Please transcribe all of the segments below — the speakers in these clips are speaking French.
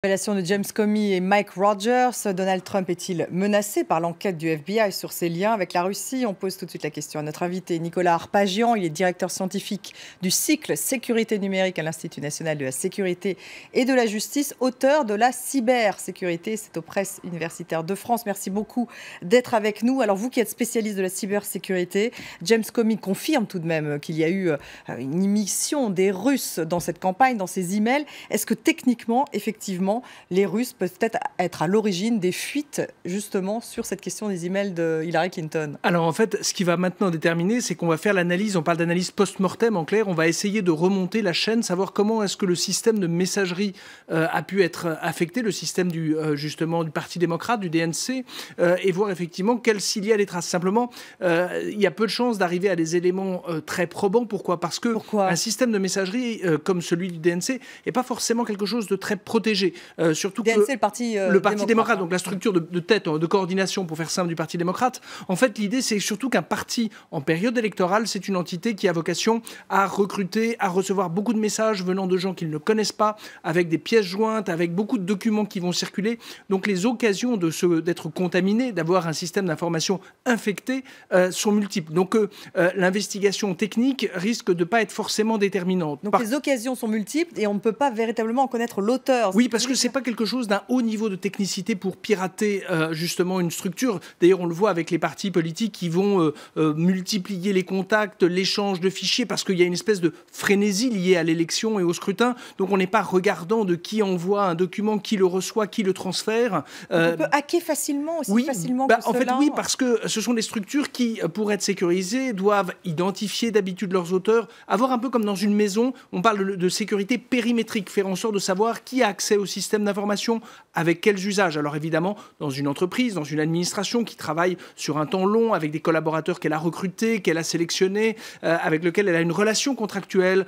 Révélation de James Comey et Mike Rogers. Donald Trump est-il menacé par l'enquête du FBI sur ses liens avec la Russie? On pose tout de suite la question à notre invité Nicolas Arpagian. Il est directeur scientifique du cycle Sécurité numérique à l'Institut national de la sécurité et de la justice, auteur de la cybersécurité. C'est aux presses universitaires de France. Merci beaucoup d'être avec nous. Alors vous qui êtes spécialiste de la cybersécurité, James Comey confirme tout de même qu'il y a eu une immixtion des Russes dans cette campagne, dans ces emails. Est-ce que techniquement, effectivement, les Russes peuvent peut-être être à l'origine des fuites justement sur cette question des emails de Hillary Clinton? Alors en fait, ce qui va maintenant déterminer, c'est qu'on va faire l'analyse, on parle d'analyse post-mortem en clair, on va essayer de remonter la chaîne, savoir comment est-ce que le système de messagerie a pu être affecté, le système justement du Parti démocrate, du DNC, et voir effectivement s'il y a des traces. Simplement, il y a peu de chances d'arriver à des éléments très probants. Pourquoi? Parce que un système de messagerie comme celui du DNC n'est pas forcément quelque chose de très protégé. Surtout DNC, que le Parti démocrate, donc la structure de tête, de coordination, pour faire simple, du Parti démocrate. En fait, l'idée, c'est surtout qu'un parti, en période électorale, c'est une entité qui a vocation à recruter, à recevoir beaucoup de messages venant de gens qu'ils ne connaissent pas, avec des pièces jointes, avec beaucoup de documents qui vont circuler. Donc les occasions d'être contaminé, d'avoir un système d'information infecté, sont multiples. Donc l'investigation technique risque de ne pas être forcément déterminante. Donc les occasions sont multiples et on ne peut pas véritablement en connaître l'auteur. Oui, parce que c'est pas quelque chose d'un haut niveau de technicité pour pirater justement une structure. D'ailleurs, on le voit avec les partis politiques qui vont multiplier les contacts, l'échange de fichiers, parce qu'il y a une espèce de frénésie liée à l'élection et au scrutin. Donc on n'est pas regardant de qui envoie un document, qui le reçoit, qui le transfère. On peut hacker facilement aussi, facilement que en fait, cela. oui, parce que ce sont des structures qui, pour être sécurisées, doivent identifier d'habitude leurs auteurs, avoir un peu comme dans une maison, on parle de sécurité périmétrique, faire en sorte de savoir qui a accès au système d'information, avec quels usages. Alors évidemment, dans une entreprise, dans une administration qui travaille sur un temps long, avec des collaborateurs qu'elle a recrutés, qu'elle a sélectionnés, avec lesquels elle a une relation contractuelle,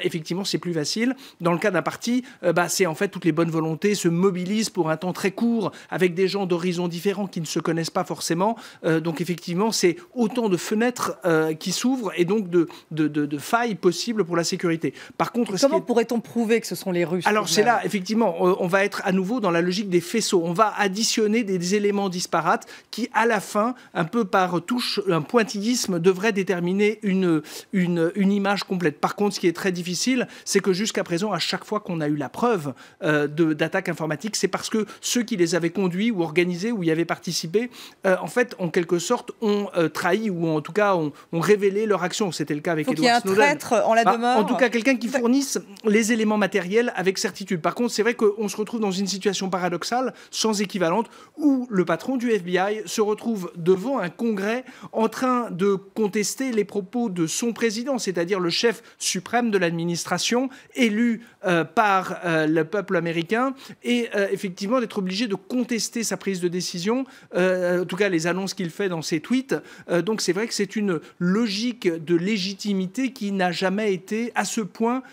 effectivement, c'est plus facile. Dans le cas d'un parti, c'est en fait toutes les bonnes volontés se mobilisent pour un temps très court, avec des gens d'horizons différents qui ne se connaissent pas forcément. Donc effectivement, c'est autant de fenêtres qui s'ouvrent et donc de failles possibles pour la sécurité. Par contre, comment pourrait-on prouver que ce sont les Russes? Alors c'est là, effectivement, on va être à nouveau dans la logique des faisceaux. On va additionner des éléments disparates qui, à la fin, un peu par touche, un pointillisme, devraient déterminer une image complète. Par contre, ce qui est très difficile, c'est que jusqu'à présent, à chaque fois qu'on a eu la preuve d'attaques informatiques, c'est parce que ceux qui les avaient conduits ou organisés ou y avaient participé, en fait, en quelque sorte, ont trahi ou en tout cas ont révélé leur action. C'était le cas avec Edward Snowden. Il y a un traître en la demeure. En tout cas, quelqu'un qui fournisse les éléments matériels avec certitude. Par contre, c'est vrai qu'on se retrouve dans une situation paradoxale, sans équivalente, où le patron du FBI se retrouve devant un congrès en train de contester les propos de son président, c'est-à-dire le chef suprême de l'administration, élu par le peuple américain, et effectivement d'être obligé de contester sa prise de décision, en tout cas les annonces qu'il fait dans ses tweets. Donc c'est vrai que c'est une logique de légitimité qui n'a jamais été à ce point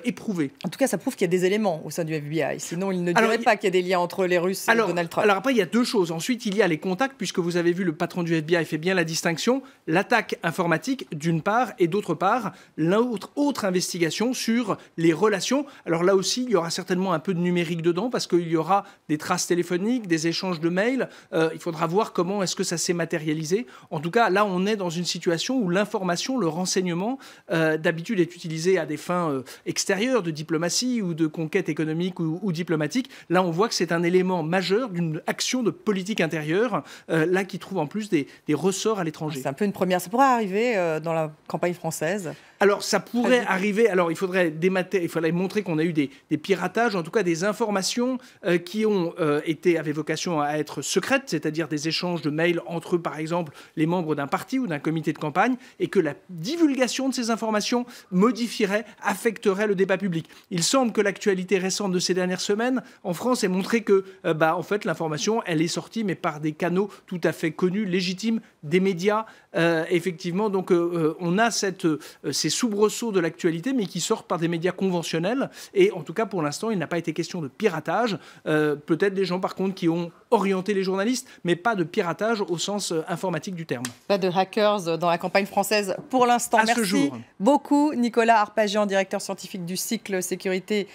éprouvée. En tout cas, ça prouve qu'il y a des éléments au sein du FBI. Sinon, il ne dirait pas qu'il y a des liens entre les Russes et Donald Trump. Alors après, il y a deux choses. Ensuite, il y a les contacts, puisque vous avez vu, le patron du FBI fait bien la distinction. L'attaque informatique, d'une part, et d'autre part, l'autre investigation sur les relations. Alors là aussi, il y aura certainement un peu de numérique dedans, parce qu'il y aura des traces téléphoniques, des échanges de mails. Il faudra voir comment est-ce que ça s'est matérialisé. En tout cas, là, on est dans une situation où l'information, le renseignement, d'habitude est utilisé à des fins extérieures, de diplomatie ou de conquête économique ou diplomatique. Là, on voit que c'est un élément majeur d'une action de politique intérieure, là, qui trouve en plus des ressorts à l'étranger. C'est un peu une première. Ça pourrait arriver dans la campagne française? Alors, ça pourrait arriver. Alors, il faudrait montrer qu'on a eu des piratages, en tout cas des informations qui avaient vocation à être secrètes, c'est-à-dire des échanges de mails entre, par exemple, les membres d'un parti ou d'un comité de campagne, et que la divulgation de ces informations modifierait, affecterait le débat public. Il semble que l'actualité récente de ces dernières semaines en France ait montré que, en fait, l'information, elle est sortie, mais par des canaux tout à fait connus, légitimes, des médias, effectivement. Donc, on a ces soubresauts de l'actualité, mais qui sortent par des médias conventionnels. Et en tout cas, pour l'instant, il n'a pas été question de piratage. Peut-être des gens, par contre, qui ont orienté les journalistes, mais pas de piratage au sens informatique du terme. Pas de hackers dans la campagne française pour l'instant. Merci beaucoup, Nicolas Arpagian, directeur scientifique du cycle Sécurité